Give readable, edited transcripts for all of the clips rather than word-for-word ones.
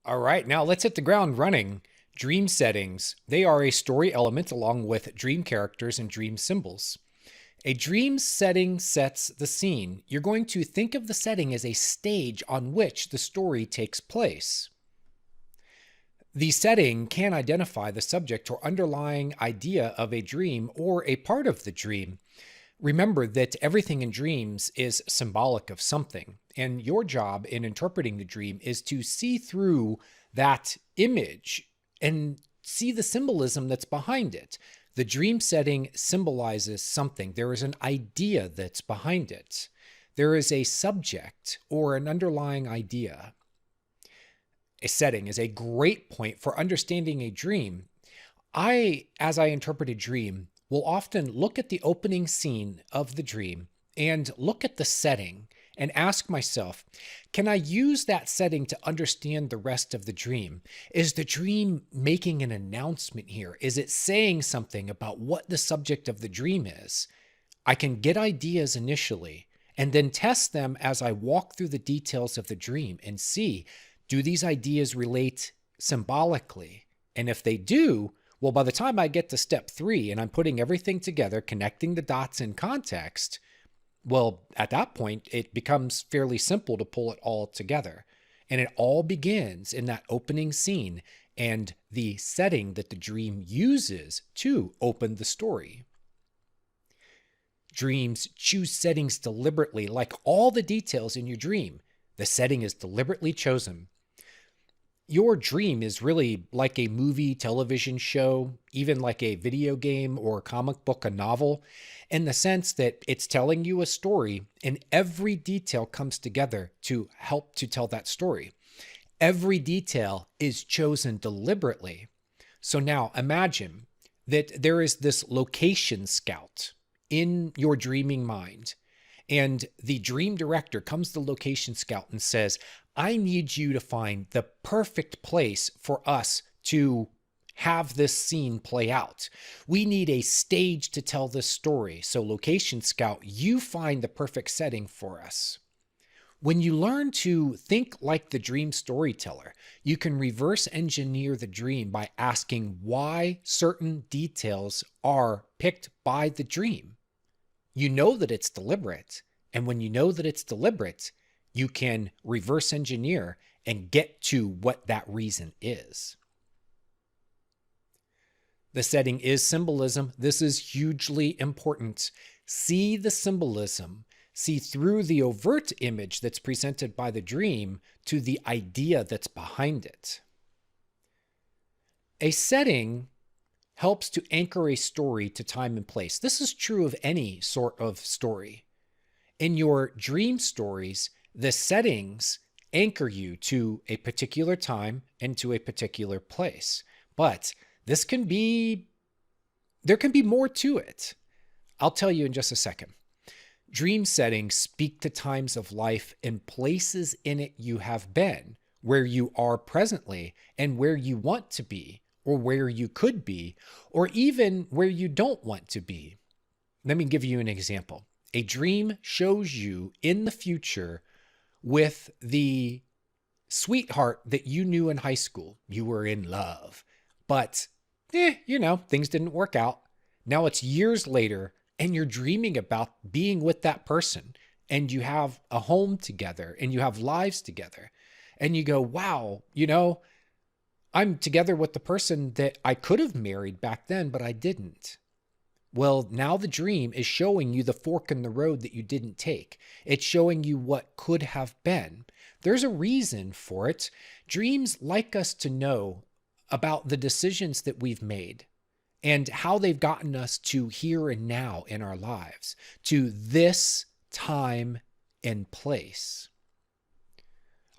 All right, now let's hit the ground running. Dream settings. They are a story element along with dream characters and dream symbols. A dream setting sets the scene. You're going to think of the setting as a stage on which the story takes place. The setting can identify the subject or underlying idea of a dream or a part of the dream. Remember that everything in dreams is symbolic of something, and your job in interpreting the dream is to see through that image and see the symbolism that's behind it. The dream setting symbolizes something. There is an idea that's behind it. There is a subject or an underlying idea. A setting is a great point for understanding a dream. As I interpret a dream, will often look at the opening scene of the dream and look at the setting and ask myself, can I use that setting to understand the rest of the dream? Is the dream making an announcement here? Is it saying something about what the subject of the dream is? I can get ideas initially and then test them as I walk through the details of the dream and see, do these ideas relate symbolically? And if they do, well, by the time I get to step 3 and I'm putting everything together, connecting the dots in context, well, at that point, it becomes fairly simple to pull it all together. And it all begins in that opening scene and the setting that the dream uses to open the story. Dreams choose settings deliberately, like all the details in your dream. The setting is deliberately chosen. Your dream is really like a movie, television show, even like a video game or a comic book, a novel, in the sense that it's telling you a story and every detail comes together to help to tell that story. Every detail is chosen deliberately. So now imagine that there is this location scout in your dreaming mind, and the dream director comes to the location scout and says, I need you to find the perfect place for us to have this scene play out. We need a stage to tell this story. So, location scout, you find the perfect setting for us. When you learn to think like the dream storyteller, you can reverse engineer the dream by asking why certain details are picked by the dream. You know that it's deliberate. And when you know that it's deliberate, you can reverse engineer and get to what that reason is. The setting is symbolism. This is hugely important. See the symbolism. See through the overt image that's presented by the dream to the idea that's behind it. A setting helps to anchor a story to time and place. This is true of any sort of story. In your dream stories, the settings anchor you to a particular time and to a particular place. But there can be more to it. I'll tell you in just a second. Dream settings speak to times of life and places in it you have been, where you are presently, and where you want to be, or where you could be, or even where you don't want to be. Let me give you an example. A dream shows you in the future with the sweetheart that you knew in high school. You were in love, but things didn't work out. Now it's years later and you're dreaming about being with that person and you have a home together and you have lives together and you go, wow, I'm together with the person that I could have married back then, but I didn't. Well, now the dream is showing you the fork in the road that you didn't take. It's showing you what could have been. There's a reason for it. Dreams like us to know about the decisions that we've made and how they've gotten us to here and now in our lives, to this time and place.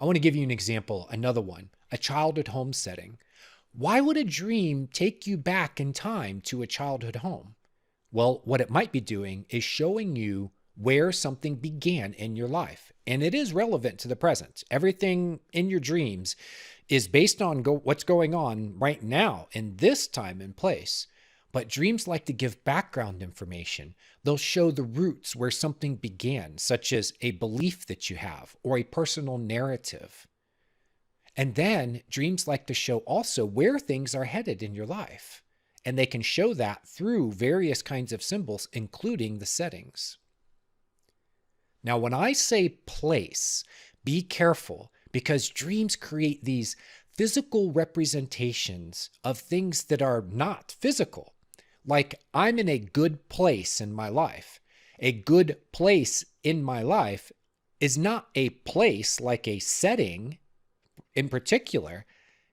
I want to give you an example, another one, a childhood home setting. Why would a dream take you back in time to a childhood home? Well, what it might be doing is showing you where something began in your life. And it is relevant to the present. Everything in your dreams is based on what's going on right now in this time and place. But dreams like to give background information. They'll show the roots where something began, such as a belief that you have or a personal narrative. And then dreams like to show also where things are headed in your life. And they can show that through various kinds of symbols, including the settings. Now, when I say place, be careful, because dreams create these physical representations of things that are not physical. Like, I'm in a good place in my life. A good place in my life is not a place like a setting in particular.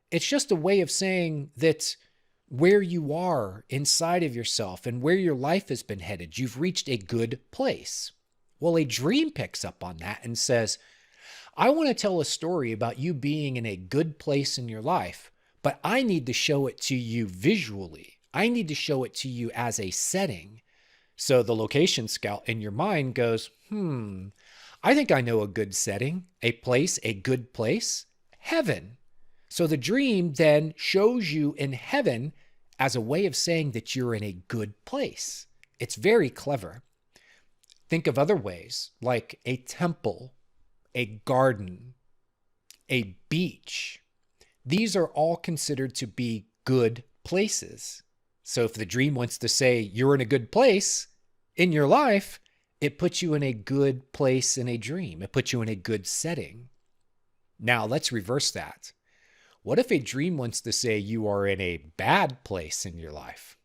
It's just a way of saying that where you are inside of yourself and where your life has been headed, you've reached a good place. Well, a dream picks up on that and says, I want to tell a story about you being in a good place in your life, but I need to show it to you visually. I need to show it to you as a setting. So the location scout in your mind goes, I think I know a good setting, a place, a good place, heaven. So the dream then shows you in heaven as a way of saying that you're in a good place. It's very clever. Think of other ways, like a temple, a garden, a beach. These are all considered to be good places. So if the dream wants to say you're in a good place in your life, it puts you in a good place in a dream. It puts you in a good setting. Now let's reverse that. What if a dream wants to say you are in a bad place in your life?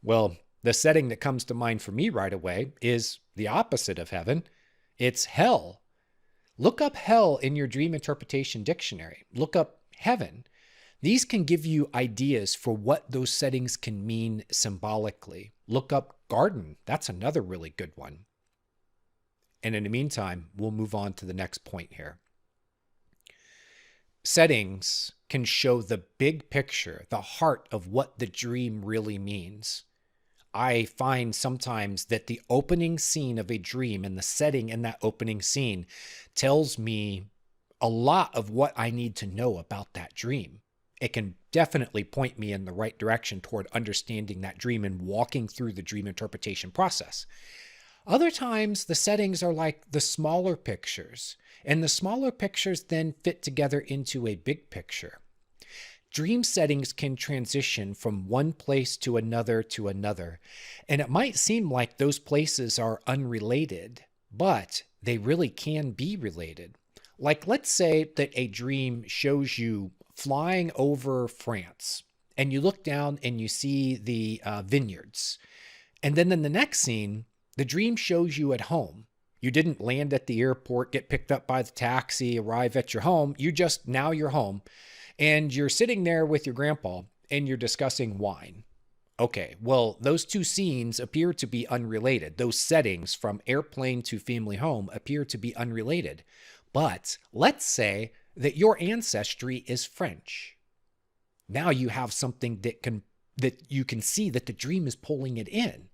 Well, the setting that comes to mind for me right away is the opposite of heaven. It's hell. Look up hell in your dream interpretation dictionary. Look up heaven. These can give you ideas for what those settings can mean symbolically. Look up garden. That's another really good one. And in the meantime, we'll move on to the next point here. Settings can show the big picture, the heart of what the dream really means. I find sometimes that the opening scene of a dream and the setting in that opening scene tells me a lot of what I need to know about that dream. It can definitely point me in the right direction toward understanding that dream and walking through the dream interpretation process. Other times, the settings are like the smaller pictures, and the smaller pictures then fit together into a big picture. Dream settings can transition from one place to another, and it might seem like those places are unrelated, but they really can be related. Like, let's say that a dream shows you flying over France, and you look down and you see the vineyards. And then in the next scene, the dream shows you at home. You didn't land at the airport, get picked up by the taxi, arrive at your home. Now you're home, and you're sitting there with your grandpa, and you're discussing wine. Okay, well, those two scenes appear to be unrelated. Those settings from airplane to family home appear to be unrelated. But let's say that your ancestry is French. Now you have something that you can see that the dream is pulling it in.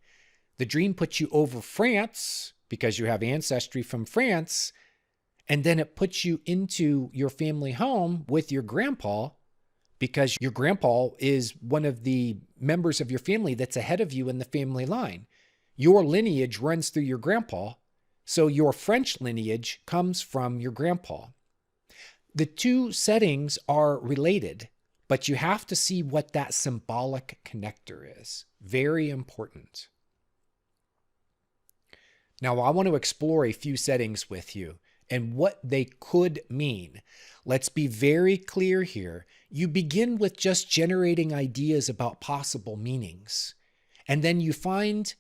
The dream puts you over France because you have ancestry from France, and then it puts you into your family home with your grandpa because your grandpa is one of the members of your family that's ahead of you in the family line. Your lineage runs through your grandpa, so your French lineage comes from your grandpa. The two settings are related, but you have to see what that symbolic connector is. Very important. Now, I want to explore a few settings with you and what they could mean. Let's be very clear here. You begin with just generating ideas about possible meanings, and then you find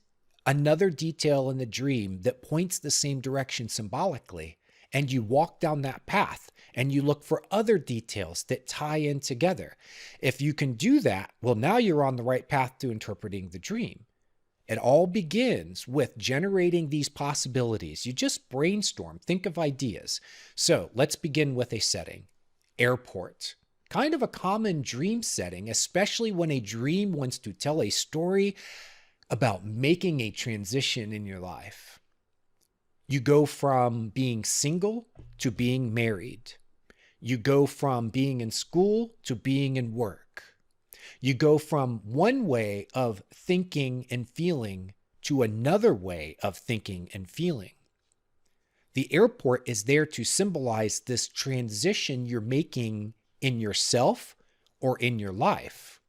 another detail in the dream that points the same direction symbolically, and you walk down that path and you look for other details that tie in together. If you can do that, well, now you're on the right path to interpreting the dream. It all begins with generating these possibilities. You just brainstorm, think of ideas. So let's begin with a setting. Airport. Kind of a common dream setting, especially when a dream wants to tell a story about making a transition in your life. You go from being single to being married. You go from being in school to being in work. You go from one way of thinking and feeling to another way of thinking and feeling. The airport is there to symbolize this transition you're making in yourself or in your life.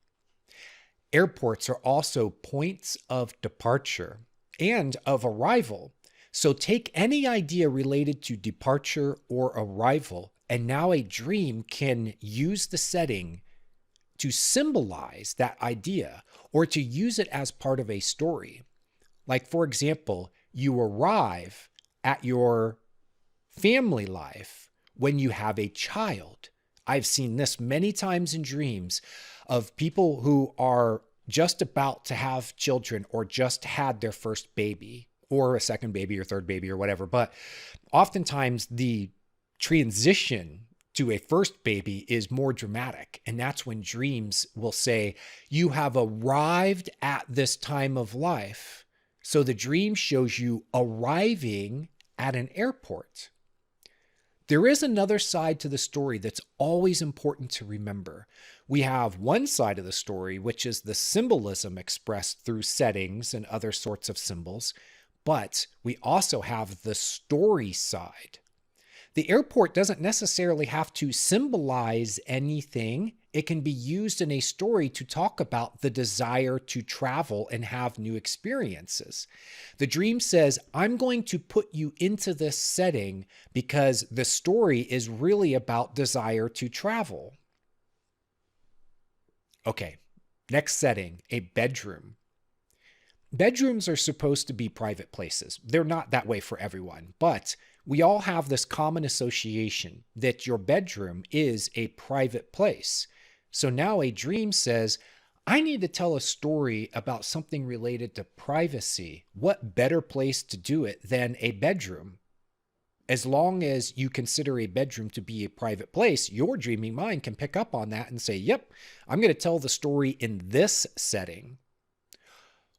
Airports are also points of departure and of arrival. So take any idea related to departure or arrival, and now a dream can use the setting to symbolize that idea or to use it as part of a story. Like, for example, you arrive at your family life when you have a child. I've seen this many times in dreams of people who are just about to have children or just had their first baby or a second baby or third baby or whatever. But oftentimes the transition to a first baby is more dramatic. And that's when dreams will say, you have arrived at this time of life. So the dream shows you arriving at an airport. There is another side to the story that's always important to remember. We have one side of the story, which is the symbolism expressed through settings and other sorts of symbols, but we also have the story side. The airport doesn't necessarily have to symbolize anything. It can be used in a story to talk about the desire to travel and have new experiences. The dream says, I'm going to put you into this setting because the story is really about desire to travel. Okay, next setting, a bedroom. Bedrooms are supposed to be private places. They're not that way for everyone, but we all have this common association that your bedroom is a private place. So now a dream says, I need to tell a story about something related to privacy. What better place to do it than a bedroom? As long as you consider a bedroom to be a private place, your dreaming mind can pick up on that and say, yep, I'm going to tell the story in this setting.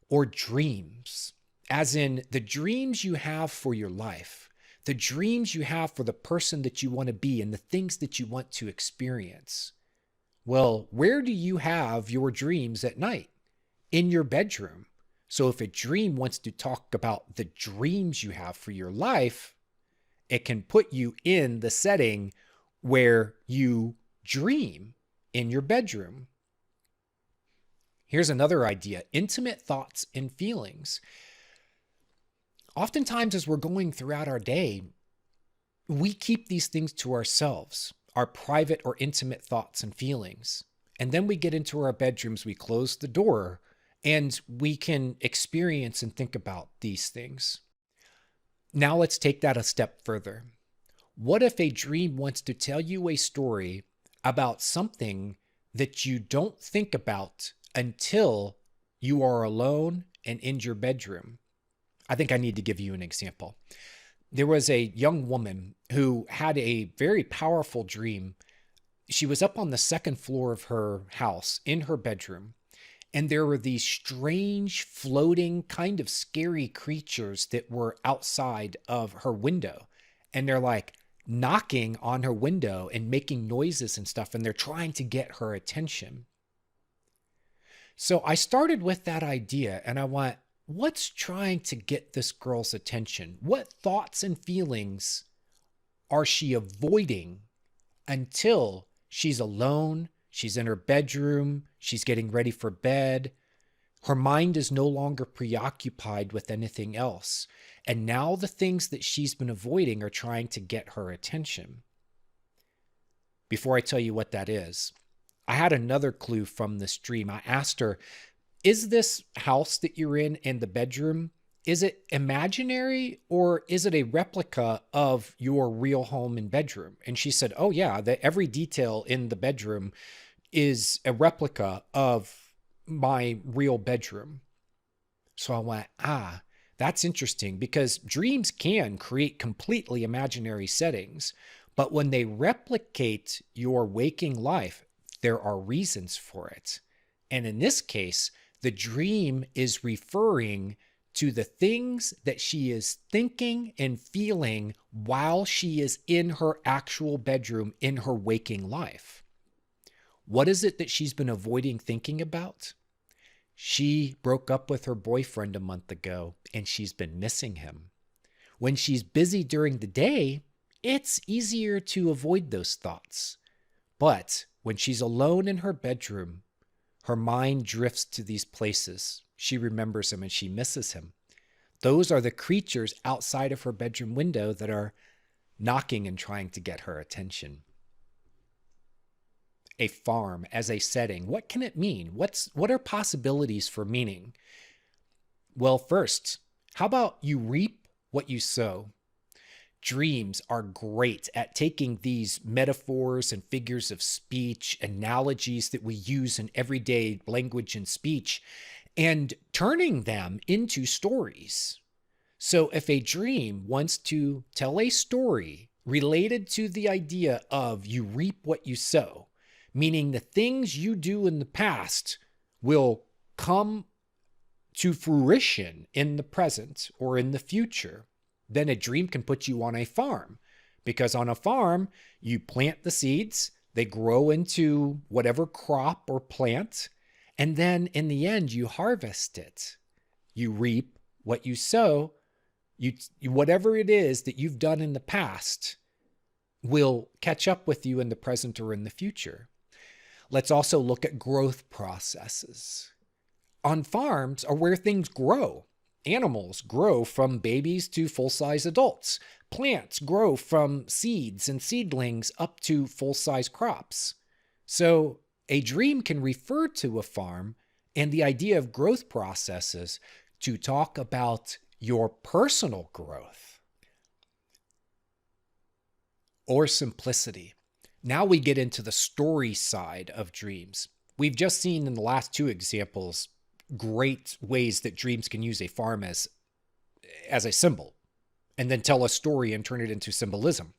Or dreams, as in the dreams you have for your life, the dreams you have for the person that you want to be and the things that you want to experience. Well, where do you have your dreams at night? In your bedroom. So if a dream wants to talk about the dreams you have for your life, it can put you in the setting where you dream in your bedroom. Here's another idea, intimate thoughts and feelings. Oftentimes, as we're going throughout our day, we keep these things to ourselves, our private or intimate thoughts and feelings. And then we get into our bedrooms, we close the door, and we can experience and think about these things. Now let's take that a step further. What if a dream wants to tell you a story about something that you don't think about until you are alone and in your bedroom? I think I need to give you an example. There was a young woman who had a very powerful dream. She was up on the second floor of her house in her bedroom, and there were these strange, floating, kind of scary creatures that were outside of her window. And they're like knocking on her window and making noises and stuff, and they're trying to get her attention. So I started with that idea and I went, what's trying to get this girl's attention? What thoughts and feelings are she avoiding until she's alone, she's in her bedroom, she's getting ready for bed? Her mind is no longer preoccupied with anything else. And now the things that she's been avoiding are trying to get her attention. Before I tell you what that is, I had another clue from this dream. I asked her, is this house that you're in and the bedroom, is it imaginary or is it a replica of your real home and bedroom? And she said, oh yeah, every detail in the bedroom is a replica of my real bedroom. So I went, that's interesting, because dreams can create completely imaginary settings, but when they replicate your waking life, there are reasons for it. And in this case, the dream is referring to the things that she is thinking and feeling while she is in her actual bedroom in her waking life. What is it that she's been avoiding thinking about? She broke up with her boyfriend a month ago and she's been missing him. When she's busy during the day, it's easier to avoid those thoughts. But when she's alone in her bedroom, her mind drifts to these places. She remembers him and she misses him. Those are the creatures outside of her bedroom window that are knocking and trying to get her attention. A farm as a setting. What can it mean? What are possibilities for meaning? Well, first, how about you reap what you sow? Dreams are great at taking these metaphors and figures of speech, analogies that we use in everyday language and speech, and turning them into stories. So if a dream wants to tell a story related to the idea of you reap what you sow, meaning the things you do in the past will come to fruition in the present or in the future, then a dream can put you on a farm. Because on a farm, you plant the seeds, they grow into whatever crop or plant, and then in the end, you harvest it. You reap what you sow. Whatever it is that you've done in the past will catch up with you in the present or in the future. Let's also look at growth processes. On farms are where things grow. Animals grow from babies to full-size adults. Plants grow from seeds and seedlings up to full-size crops. So a dream can refer to a farm and the idea of growth processes to talk about your personal growth or simplicity. Now we get into the story side of dreams. We've just seen in the last two examples great ways that dreams can use a farm as a symbol and then tell a story and turn it into symbolism.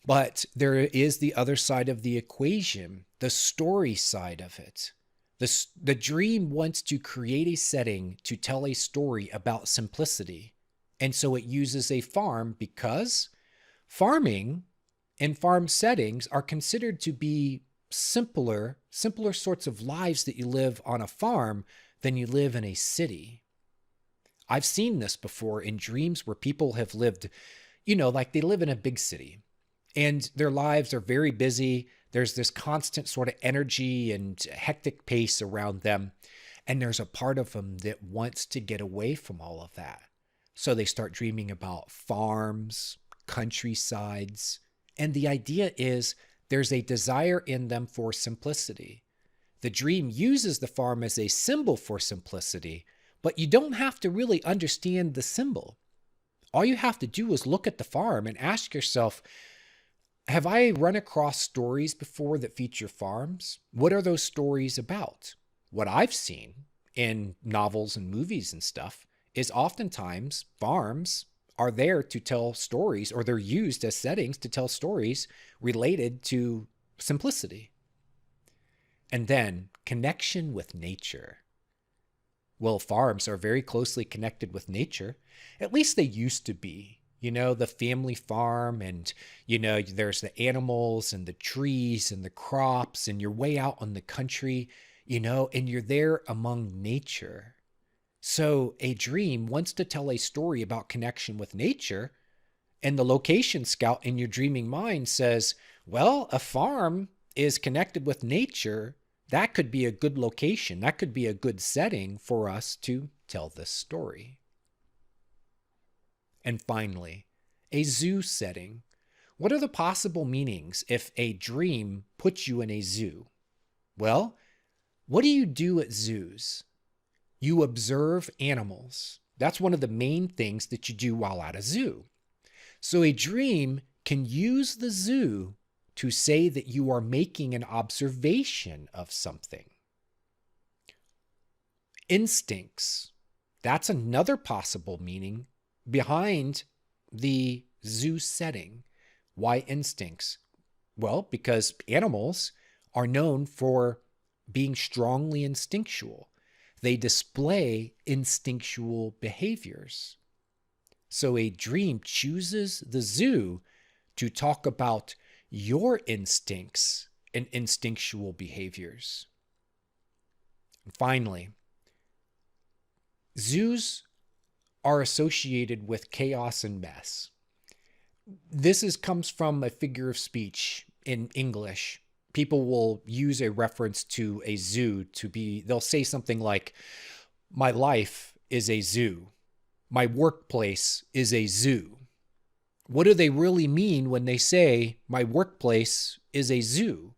But there is the other side of the equation, the story side of it. The dream wants to create a setting to tell a story about simplicity. And so it uses a farm because farming and farm settings are considered to be simpler sorts of lives that you live on a farm than you live in a city. I've seen this before in dreams where people have lived, like they live in a big city and their lives are very busy. There's this constant sort of energy and hectic pace around them. And there's a part of them that wants to get away from all of that. So they start dreaming about farms, countrysides, and the idea is there's a desire in them for simplicity. The dream uses the farm as a symbol for simplicity, but you don't have to really understand the symbol. All you have to do is look at the farm and ask yourself, have I run across stories before that feature farms? What are those stories about? What I've seen in novels and movies and stuff is oftentimes farms are there to tell stories, or they're used as settings to tell stories related to simplicity. And then connection with nature. Well, farms are very closely connected with nature. At least they used to be. The family farm and, there's the animals and the trees and the crops and you're way out on the country, and you're there among nature. So a dream wants to tell a story about connection with nature, and the location scout in your dreaming mind says, well, a farm is connected with nature. That could be a good location. That could be a good setting for us to tell this story. And finally, a zoo setting. What are the possible meanings if a dream puts you in a zoo? Well, what do you do at zoos? You observe animals. That's one of the main things that you do while at a zoo. So a dream can use the zoo to say that you are making an observation of something. Instincts. That's another possible meaning behind the zoo setting. Why instincts? Well, because animals are known for being strongly instinctual. They display instinctual behaviors. So a dream chooses the zoo to talk about your instincts and instinctual behaviors. And finally, zoos are associated with chaos and mess. This comes from a figure of speech in English, people will use a reference to a zoo to be, they'll say something like, my life is a zoo. My workplace is a zoo. What do they really mean when they say my workplace is a zoo?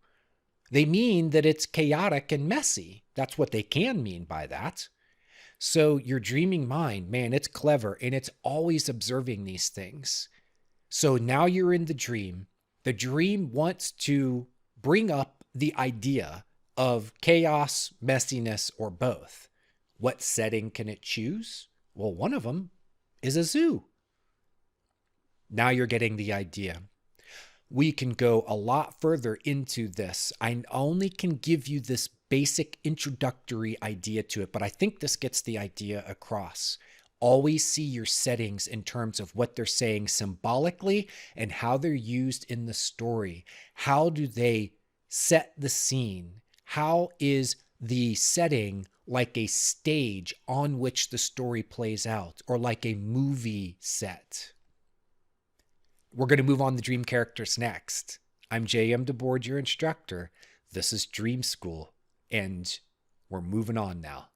They mean that it's chaotic and messy. That's what they can mean by that. So your dreaming mind, man, it's clever and it's always observing these things. So now you're in the dream. The dream wants to bring up the idea of chaos, messiness, or both. What setting can it choose? Well, one of them is a zoo. Now you're getting the idea. We can go a lot further into this. I only can give you this basic introductory idea to it, but I think this gets the idea across. Always see your settings in terms of what they're saying symbolically and how they're used in the story. How do they set the scene? How is the setting like a stage on which the story plays out, or like a movie set? We're going to move on to dream characters next. I'm J.M. DeBoard, your instructor. This is Dream School, and we're moving on now.